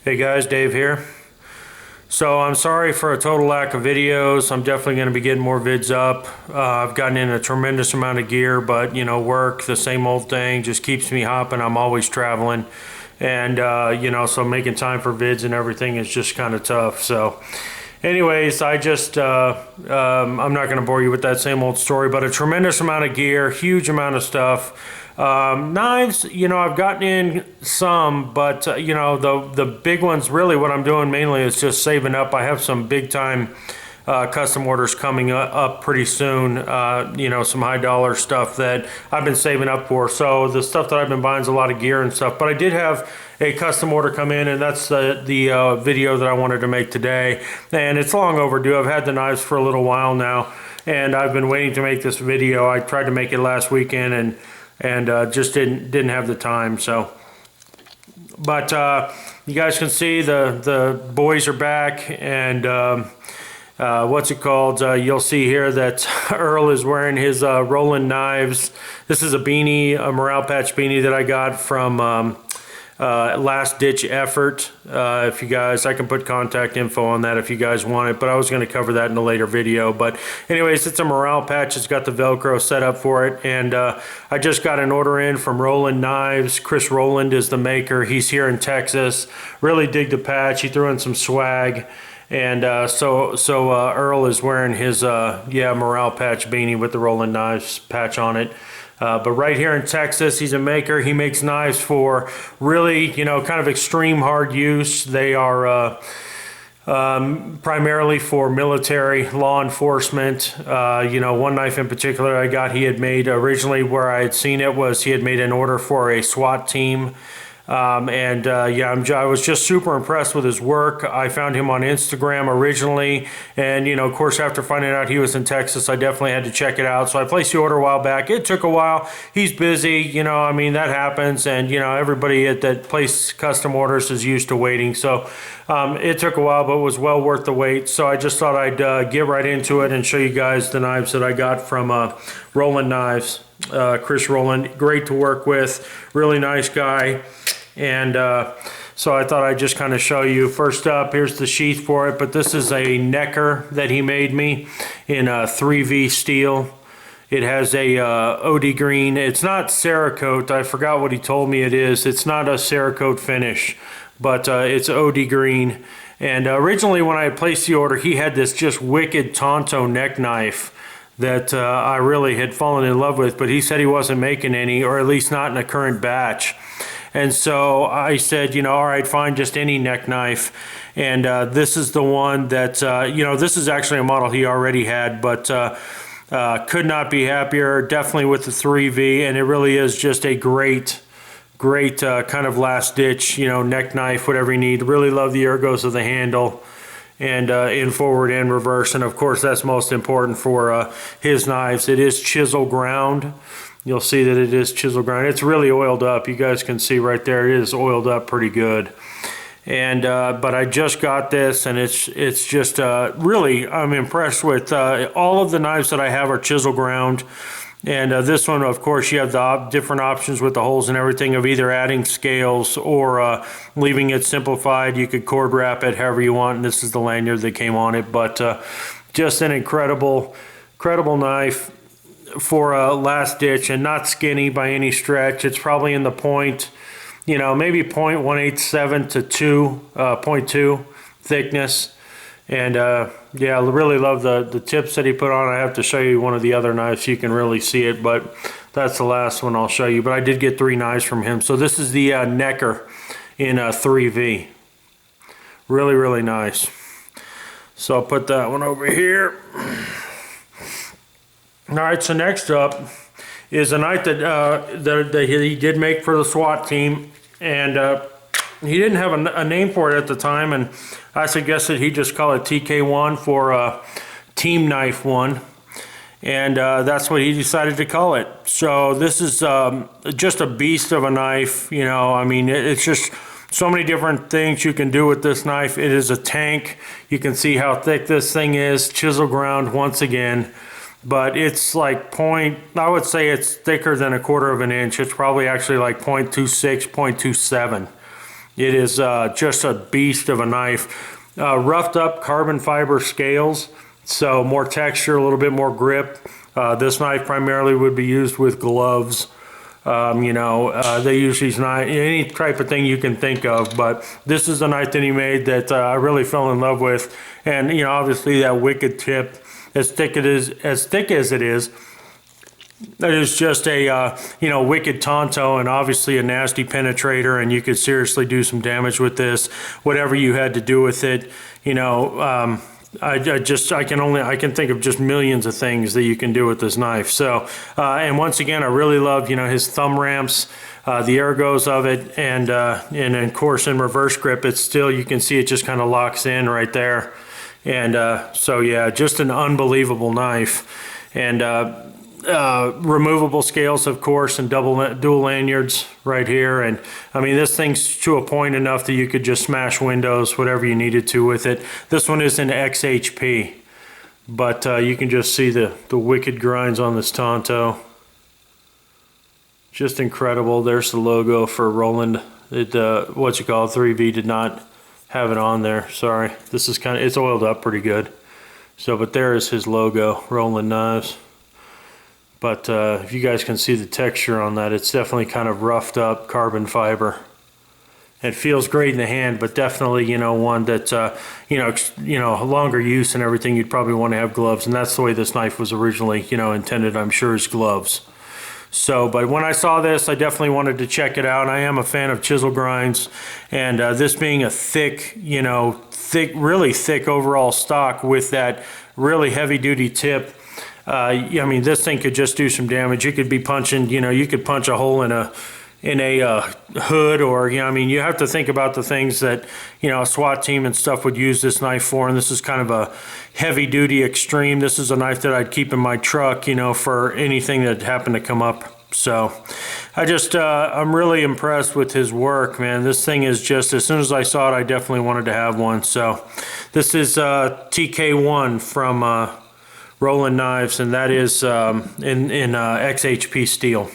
Hey guys, Dave here. So I'm sorry for a total lack of videos. I'm definitely going to be getting more vids up. I've gotten in a tremendous amount of gear, but you know, work, the same old thing, just keeps me hopping. I'm always traveling. And you know, so making time for vids and everything is just kind of tough. So anyways, I'm not going to bore you with that same old story, but a tremendous amount of gear, huge amount of stuff. Knives, you know, I've gotten in some, but you know, the big ones, really what I'm doing mainly is just saving up. I have some big time custom orders coming up pretty soon, you know, some high dollar stuff that I've been saving up for. So the stuff that I've been buying is a lot of gear and stuff, but I did have a custom order come in, and that's the video that I wanted to make today. And it's long overdue. I've had the knives for a little while now, and I've been waiting to make this video. I tried to make it last weekend and just didn't have the time. So, but you guys can see the boys are back, and what's it called? You'll see here that Earl is wearing his Rowland Knives. This is a beanie, a morale patch beanie that I got from Last Ditch Effort. If you guys, I can put contact info on that if you guys want it, but I was going to cover that in a later video. But anyways, it's a morale patch. It's got the Velcro set up for it, and I just got an order in from Rowland Knives. Chris Rowland is the maker. He's here in Texas. Really dig the patch. He threw in some swag. And so Earl is wearing his morale patch beanie with the Rowland Knives patch on it. But right here in Texas, he's a maker. He makes knives for really, you know, kind of extreme hard use. They are primarily for military, law enforcement. You know, one knife in particular I got, he had made originally, where I had seen it was he had made an order for a SWAT team. I was just super impressed with his work. I found him on Instagram originally, and you know, of course, after finding out he was in Texas, I definitely had to check it out. So I placed the order a while back. It took a while. He's busy, you know, I mean, that happens, and you know, everybody that place custom orders is used to waiting. So it took a while, but it was well worth the wait. So I just thought I'd get right into it and show you guys the knives that I got from Rowland Knives. Chris Rowland, great to work with, really nice guy. And so I thought I'd just kind of show you. First up, here's the sheath for it, but this is a necker that he made me in 3V steel. It has a OD green. It's not Cerakote. I forgot what he told me it is. It's not a Cerakote finish, but it's OD green. And originally when I placed the order, he had this just wicked Tonto neck knife that I really had fallen in love with, but he said he wasn't making any, or at least not in a current batch. And so I said, you know, all right, fine, just any neck knife. And this is the one that, you know, this is actually a model he already had, but could not be happier, definitely with the 3V. And it really is just a great kind of last ditch, you know, neck knife, whatever you need. Really love the ergos of the handle, and in forward and reverse. And of course, that's most important for his knives. It is chisel ground. You'll see that it is chisel ground. It's really oiled up. You guys can see right there, it is oiled up pretty good. And but I just got this, and it's just really, I'm impressed with all of the knives that I have are chisel ground. And this one, of course, you have the different options with the holes and everything of either adding scales or leaving it simplified. You could cord wrap it however you want, and this is the lanyard that came on it. But just an incredible knife for a last ditch, and not skinny by any stretch. It's probably in the point, you know, maybe 0.187 to 0.2 thickness. And yeah, I really love the tips that he put on. I have to show you one of the other knives so you can really see it, but that's the last one I'll show you. But I did get 3 knives from him. So this is the necker in 3V. Really nice. So I'll put that one over here. All right, so next up is a knife that he did make for the SWAT team, and he didn't have a name for it at the time, and I suggested he just call it TK1 for Team Knife 1, and that's what he decided to call it. So this is just a beast of a knife, you know. I mean, it's just so many different things you can do with this knife. It is a tank. You can see how thick this thing is, chisel ground once again. But it's like I would say it's thicker than 1/4 of an inch. It's probably actually like 0.26, 0.27. It is just a beast of a knife. Roughed up carbon fiber scales, so more texture, a little bit more grip. This knife primarily would be used with gloves. They use these knives, any type of thing you can think of, but this is the knife that he made that I really fell in love with. And, obviously that wicked tip, as thick as it is, that is just a, wicked Tonto, and obviously a nasty penetrator, and you could seriously do some damage with this, whatever you had to do with it. I can think of just millions of things that you can do with this knife. So, and once again, I really love, his thumb ramps, the ergos of it, and of course in reverse grip, it's still, you can see it just kind of locks in right there. And so yeah, just an unbelievable knife. And removable scales, of course, and dual lanyards right here. And I mean, this thing's to a point enough that you could just smash windows, whatever you needed to with it. This one is in XHP, but you can just see the wicked grinds on this Tonto. Just incredible. There's the logo for Rowland. What you call 3V did not have it on there. Sorry. This is it's oiled up pretty good. So, but there is his logo, Rowland Knives. But if you guys can see the texture on that, it's definitely kind of roughed up carbon fiber. It feels great in the hand, but definitely, one that, longer use and everything, you'd probably want to have gloves. And that's the way this knife was originally, intended, I'm sure, as gloves. So, but when I saw this, I definitely wanted to check it out. I am a fan of chisel grinds, and this being a thick, really thick overall stock with that really heavy duty tip, I mean, this thing could just do some damage. You could be punching, you could punch a hole in a hood, or, I mean, you have to think about the things that, a SWAT team and stuff would use this knife for. And this is kind of a heavy duty extreme. This is a knife that I'd keep in my truck, for anything that happened to come up. So I'm really impressed with his work, man. This thing is just, as soon as I saw it, I definitely wanted to have one. So this is TK1 from Rowland Knives, and that is in XHP steel.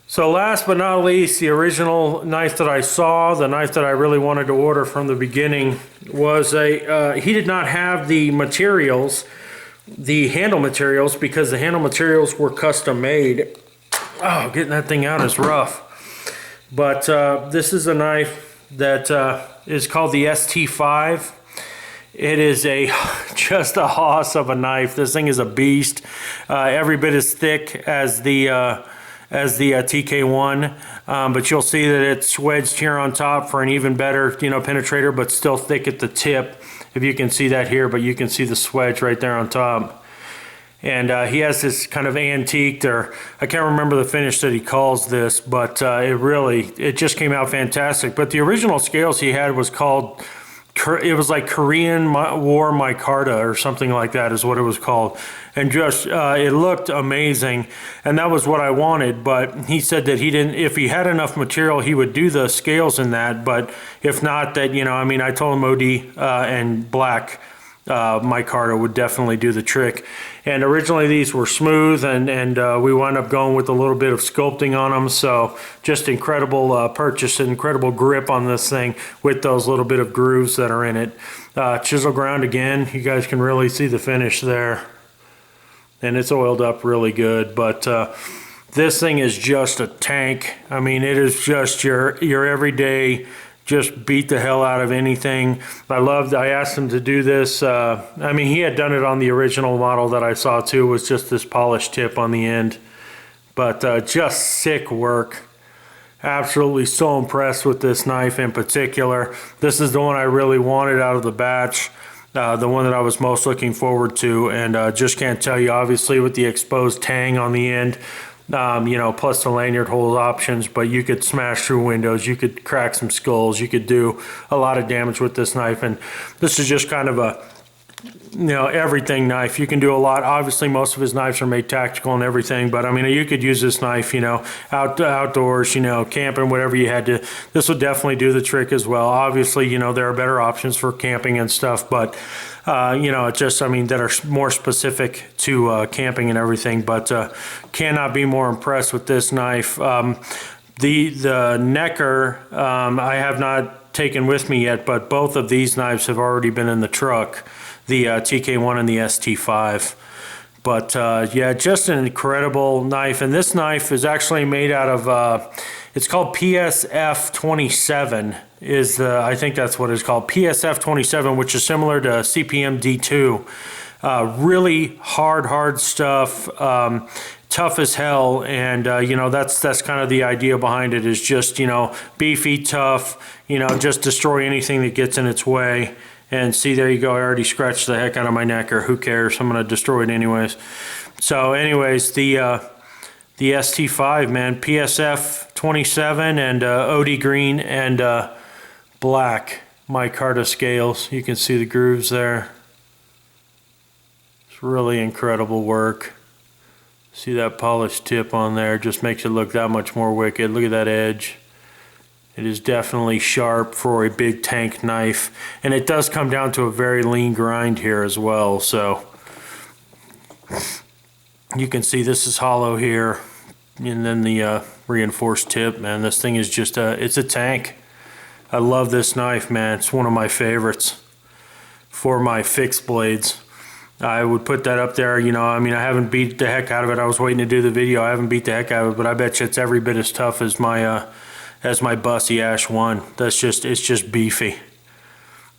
So last but not least, the original knife that I saw, the knife that I really wanted to order from the beginning, was he did not have the materials, the handle materials, because the handle materials were custom made. Oh, getting that thing out is rough. But this is a knife that is called the StFive. It is just a hoss of a knife. This thing is a beast. Every bit as thick as the TK1, but you'll see that it's wedged here on top for an even better, penetrator, but still thick at the tip. If you can see that here, but you can see the swedge right there on top. And he has this kind of antiqued, or I can't remember the finish that he calls this, but it just came out fantastic. But the original scales he had was called, it was like Korean War micarta or something like that is what it was called. And just, it looked amazing. And that was what I wanted. But he said that if he had enough material, he would do the scales in that. But if not, that, I mean, I told him OD and black micarta would definitely do the trick. And originally these were smooth, and we wound up going with a little bit of sculpting on them. So just incredible purchase, incredible grip on this thing with those little bit of grooves that are in it. Chisel ground again, you guys can really see the finish there. And it's oiled up really good, but this thing is just a tank. I mean, it is just your everyday, just beat the hell out of anything. I asked him to do this. I mean, he had done it on the original model that I saw too, was just this polished tip on the end. But just sick work. Absolutely so impressed with this knife in particular. This is the one I really wanted out of the batch. The one that I was most looking forward to, and just can't tell you, obviously with the exposed tang on the end, plus the lanyard hole options, but you could smash through windows, you could crack some skulls, you could do a lot of damage with this knife. And this is just kind of a everything knife. You can do a lot. Obviously most of his knives are made tactical and everything, but I mean, you could use this knife, outdoors, camping, whatever you had to. This would definitely do the trick as well. Obviously, there are better options for camping and stuff, but it just, I mean, that are more specific to camping and everything, but cannot be more impressed with this knife. The necker, I have not taken with me yet, but both of these knives have already been in the truck, the TK1 and the StFive. But yeah, just an incredible knife. And this knife is actually made out of, it's called PSF27 is the, I think that's what it's called, PSF27, which is similar to CPM D2. Really hard stuff. Tough as hell, and you know, that's kind of the idea behind it, is just, you know, beefy, tough, you know, just destroy anything that gets in its way. And see, there you go, I already scratched the heck out of my necker. Who cares? I'm gonna destroy it anyways. So anyways, the StFive, man, PSF 27 and OD green and black micarta scales. You can see the grooves there. It's really incredible work. See that polished tip on there, just makes it look that much more wicked. Look at that edge. It is definitely sharp for a big tank knife, and it does come down to a very lean grind here as well. So you can see this is hollow here, and then the reinforced tip. Man, this thing is just it's a tank. I love this knife, man. It's one of my favorites for my fixed blades. I would put that up there, you know. I mean, I haven't beat the heck out of it. I was waiting to do the video. I haven't beat the heck out of it, but I bet you it's every bit as tough as my Bussy Ash 1. It's just beefy.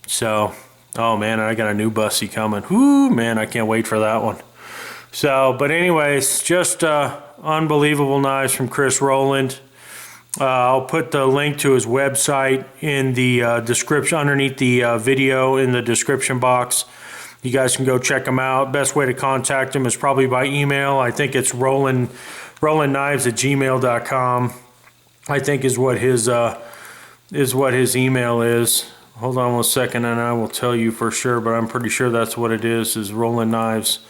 So, oh man, I got a new Bussy coming. Whoo, man, I can't wait for that one. So, but anyways, just unbelievable knives from Chris Rowland. I'll put the link to his website in the description, underneath the video in the description box. You guys can go check him out. Best way to contact him is probably by email. I think it's rowlandknives@gmail.com. I think is what his email is. Hold on 1 second and I will tell you for sure, but I'm pretty sure that's what it is Rowland Knives.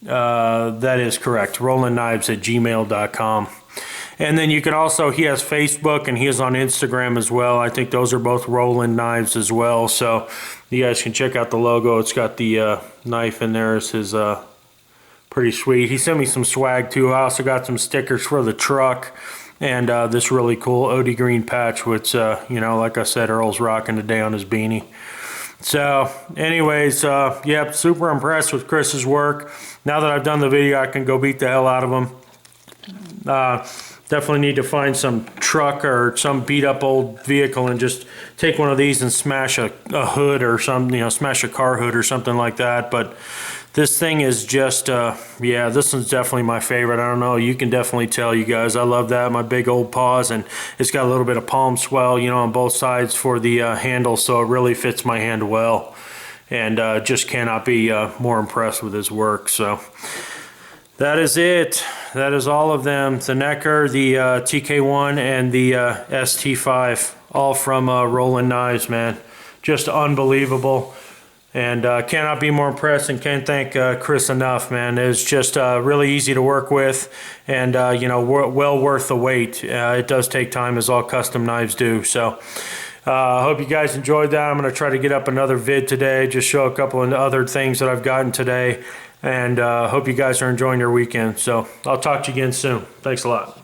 That is correct, rowlandknives@gmail.com. And then you can also, he has Facebook and he is on Instagram as well. I think those are both Rowland Knives as well. So you guys can check out the logo. It's got the knife in there. It's his, pretty sweet. He sent me some swag too. I also got some stickers for the truck and this really cool OD green patch, which, you know, like I said, Earl's rocking today on his beanie. So anyways, yep, super impressed with Chris's work. Now that I've done the video, I can go beat the hell out of him. Definitely need to find some truck or some beat up old vehicle and just take one of these and smash a hood or some, you know, smash a car hood or something like that. But this thing is just, yeah, this one's definitely my favorite. I don't know, you can definitely tell, you guys. I love that, my big old paws, and it's got a little bit of palm swell, you know, on both sides for the handle, so it really fits my hand well. And just cannot be more impressed with his work. So that is it. That is all of them. The necker, the TK1, and the StFive, all from Rowland Knives, man. Just unbelievable. And cannot be more impressed, and can't thank Chris enough, man. It's just really easy to work with, and you know, well worth the wait. It does take time, as all custom knives do. So I hope you guys enjoyed that. I'm going to try to get up another vid today, just show a couple of other things that I've gotten today. And hope you guys are enjoying your weekend. So I'll talk to you again soon. Thanks a lot.